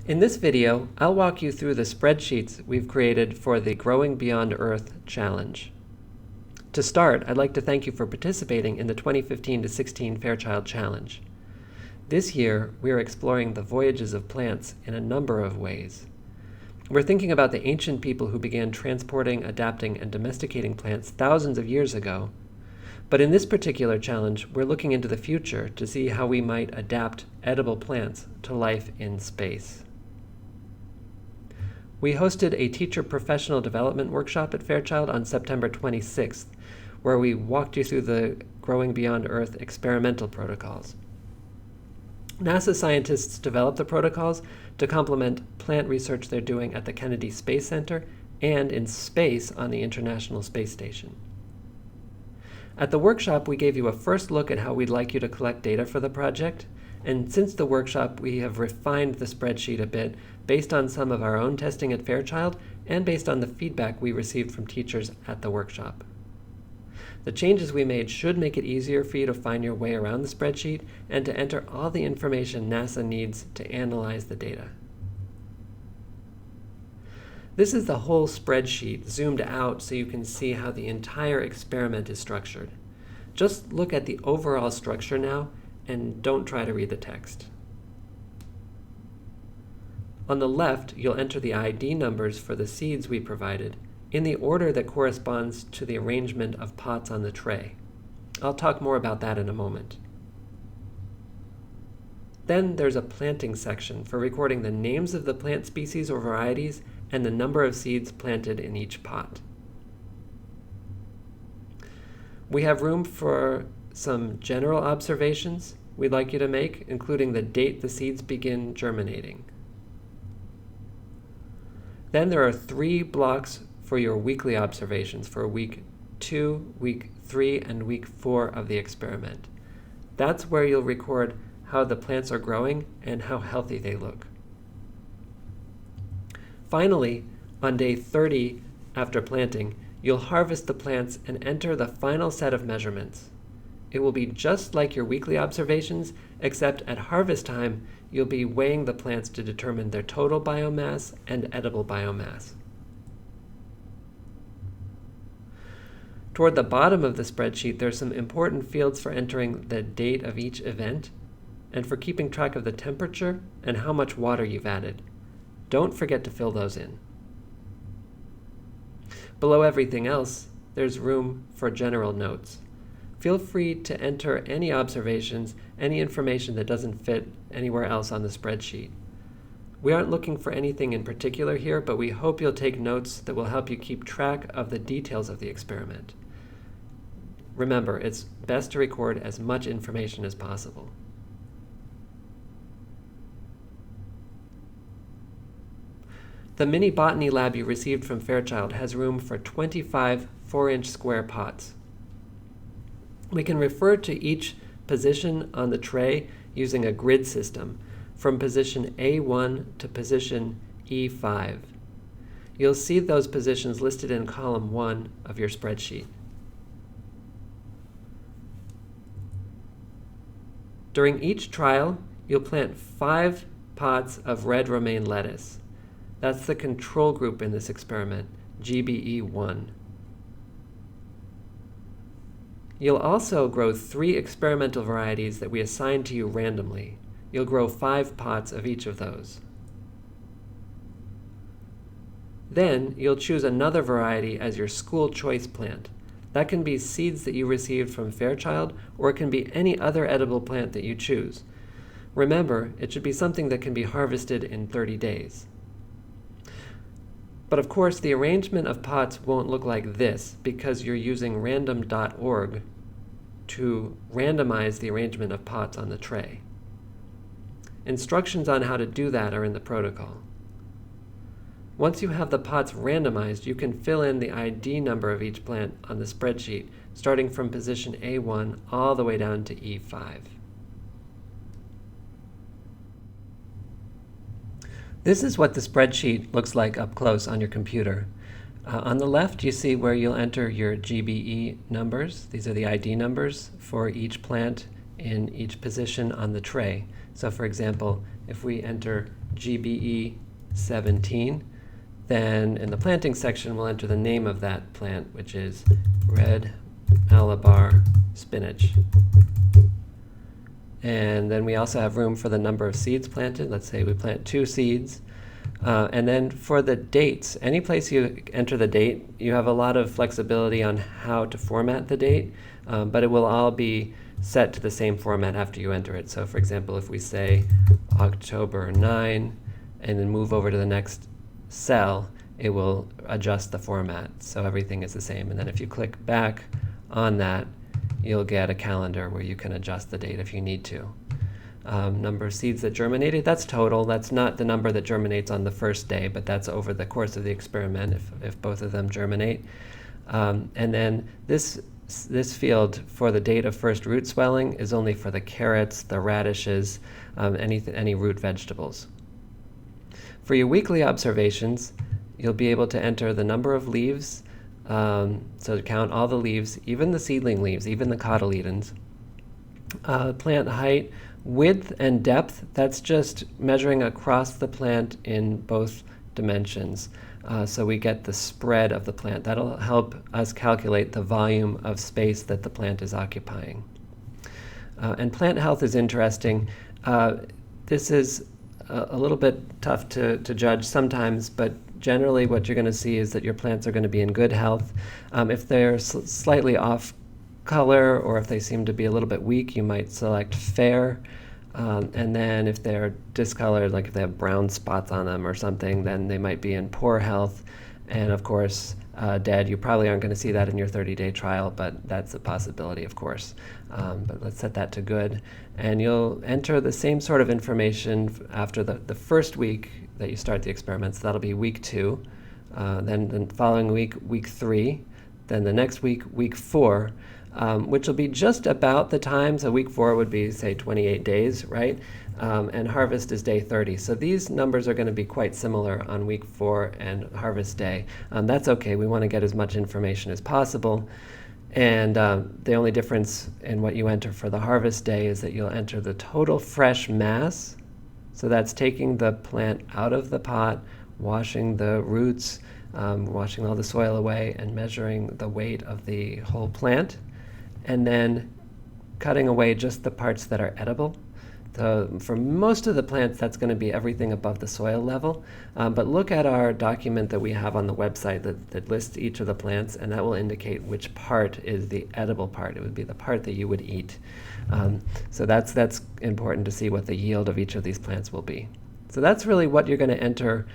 In this video, I'll walk you through the spreadsheets we've created for the Growing Beyond Earth Challenge. To start, I'd like to thank you for participating in the 2015-16 Fairchild Challenge. This year, we are exploring the voyages of plants in a number of ways. We're thinking about the ancient people who began transporting, adapting, and domesticating plants thousands of years ago. But in this particular challenge, we're looking into the future to see how we might adapt edible plants to life in space. We hosted a teacher professional development workshop at Fairchild on September 26th, where we walked you through the Growing Beyond Earth experimental protocols. NASA scientists developed the protocols to complement plant research they're doing at the Kennedy Space Center and in space on the International Space Station. At the workshop, we gave you a first look at how we'd like you to collect data for the project, and since the workshop, we have refined the spreadsheet a bit based on some of our own testing at Fairchild and based on the feedback we received from teachers at the workshop. The changes we made should make it easier for you to find your way around the spreadsheet and to enter all the information NASA needs to analyze the data. This is the whole spreadsheet zoomed out so you can see how the entire experiment is structured. Just look at the overall structure now and don't try to read the text. On the left, you'll enter the ID numbers for the seeds we provided in the order that corresponds to the arrangement of pots on the tray. I'll talk more about that in a moment. Then there's a planting section for recording the names of the plant species or varieties and the number of seeds planted in each pot. We have room for some general observations we'd like you to make, including the date the seeds begin germinating. Then there are 3 blocks for your weekly observations for week 2, week 3, and week 4 of the experiment. That's where you'll record how the plants are growing and how healthy they look. Finally, on day 30 after planting, you'll harvest the plants and enter the final set of measurements. It will be just like your weekly observations, except at harvest time, you'll be weighing the plants to determine their total biomass and edible biomass. Toward the bottom of the spreadsheet, there's some important fields for entering the date of each event and for keeping track of the temperature and how much water you've added. Don't forget to fill those in. Below everything else, there's room for general notes. Feel free to enter any observations, any information that doesn't fit anywhere else on the spreadsheet. We aren't looking for anything in particular here, but we hope you'll take notes that will help you keep track of the details of the experiment. Remember, it's best to record as much information as possible. The mini botany lab you received from Fairchild has room for 25 4-inch square pots. We can refer to each position on the tray using a grid system from position A1 to position E5. You'll see those positions listed in column 1 of your spreadsheet. During each trial, you'll plant 5 pots of red romaine lettuce. That's the control group in this experiment, GBE1. You'll also grow 3 experimental varieties that we assign to you randomly. You'll grow 5 pots of each of those. Then you'll choose another variety as your school choice plant. That can be seeds that you received from Fairchild, or it can be any other edible plant that you choose. Remember, it should be something that can be harvested in 30 days. But of course, the arrangement of pots won't look like this because you're using random.org to randomize the arrangement of pots on the tray. Instructions on how to do that are in the protocol. Once you have the pots randomized, you can fill in the ID number of each plant on the spreadsheet, starting from position A1 all the way down to E5. This is what the spreadsheet looks like up close on your computer. On the left, you see where you'll enter your GBE numbers. These are the ID numbers for each plant in each position on the tray. So for example, if we enter GBE 17. Then in the planting section, we'll enter the name of that plant, which is red Malabar spinach. And then we also have room for the number of seeds planted. Let's say we plant 2 seeds. And then for the dates, any place you enter the date, you have a lot of flexibility on how to format the date, but it will all be set to the same format after you enter it. So for example, if we say October 9 and then move over to the next cell, it will adjust the format so everything is the same. And then if you click back on that, you'll get a calendar where you can adjust the date if you need to. Number of seeds that germinated, that's total. That's not the number that germinates on the first day, but that's over the course of the experiment if both of them germinate. And then this field for the date of first root swelling is only for the carrots, the radishes, any root vegetables. For your weekly observations, you'll be able to enter the number of leaves, so to count all the leaves, even the seedling leaves, even the cotyledons. Plant height, width, and depth, that's just measuring across the plant in both dimensions. So we get the spread of the plant. That'll help us calculate the volume of space that the plant is occupying. And plant health is interesting. This is a little bit tough to judge sometimes, but generally what you're going to see is that your plants are going to be in good health. If they're slightly off color or if they seem to be a little bit weak, you might select fair. And then if they're discolored, like if they have brown spots on them or something, then they might be in poor health. And of course, dead. You probably aren't going to see that in your 30-day trial, but that's a possibility, of course. But let's set that to good. And you'll enter the same sort of information after the first week that you start the experiment. So that'll be week 2. Then the following week, week 3. Then the next week, week 4. Which will be just about the time, so week 4 would be, say, 28 days, right? And harvest is day 30. So these numbers are going to be quite similar on week 4 and harvest day. That's okay. We want to get as much information as possible. And the only difference in what you enter for the harvest day is that you'll enter the total fresh mass. So that's taking the plant out of the pot, washing the roots, washing all the soil away, and measuring the weight of the whole plant. And then cutting away just the parts that are edible. So for most of the plants, that's going to be everything above the soil level. But look at our document that we have on the website that lists each of the plants, and that will indicate which part is the edible part. It would be the part that you would eat. So that's important to see what the yield of each of these plants will be. So that's really what you're going to enter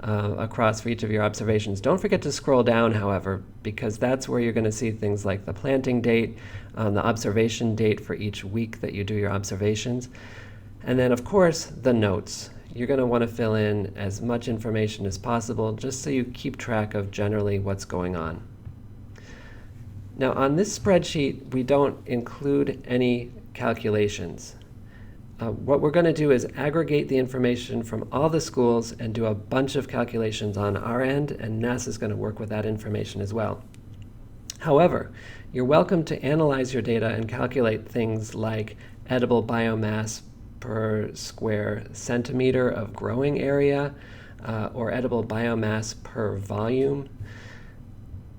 across for each of your observations. Don't forget to scroll down, however, because that's where you're going to see things like the planting date, the observation date for each week that you do your observations, and then, of course, the notes. You're going to want to fill in as much information as possible just so you keep track of generally what's going on. Now, on this spreadsheet, we don't include any calculations. What we're going to do is aggregate the information from all the schools and do a bunch of calculations on our end, and NASA's going to work with that information as well. However, you're welcome to analyze your data and calculate things like edible biomass per square centimeter of growing area, or edible biomass per volume.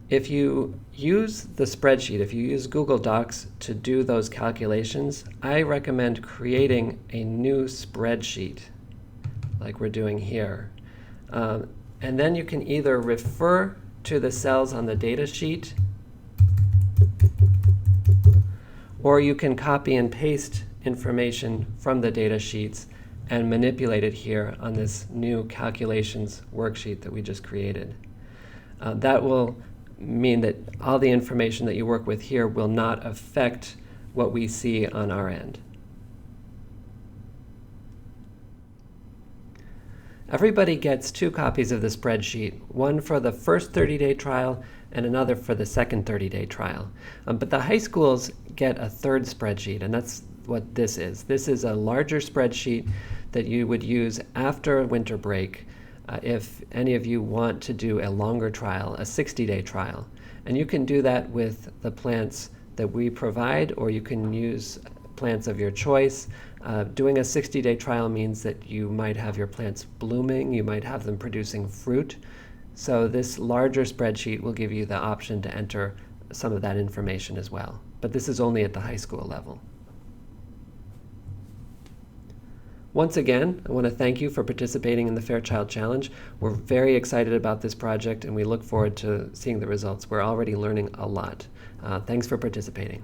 If you use the spreadsheet, if you use Google Docs to do those calculations, I recommend creating a new spreadsheet like we're doing here. And then you can either refer to the cells on the data sheet, or you can copy and paste information from the data sheets and manipulate it here on this new calculations worksheet that we just created. That will mean that all the information that you work with here will not affect what we see on our end. Everybody gets 2 copies of the spreadsheet, one for the first 30-day trial and another for the second 30-day trial. But the high schools get a 3rd spreadsheet, and that's what this is. This is a larger spreadsheet that you would use after winter break if any of you want to do a longer trial, a 60-day trial. And you can do that with the plants that we provide, or you can use plants of your choice. Doing a 60-day trial means that you might have your plants blooming, you might have them producing fruit. So this larger spreadsheet will give you the option to enter some of that information as well. But this is only at the high school level. Once again, I want to thank you for participating in the Fairchild Challenge. We're very excited about this project and we look forward to seeing the results. We're already learning a lot. Thanks for participating.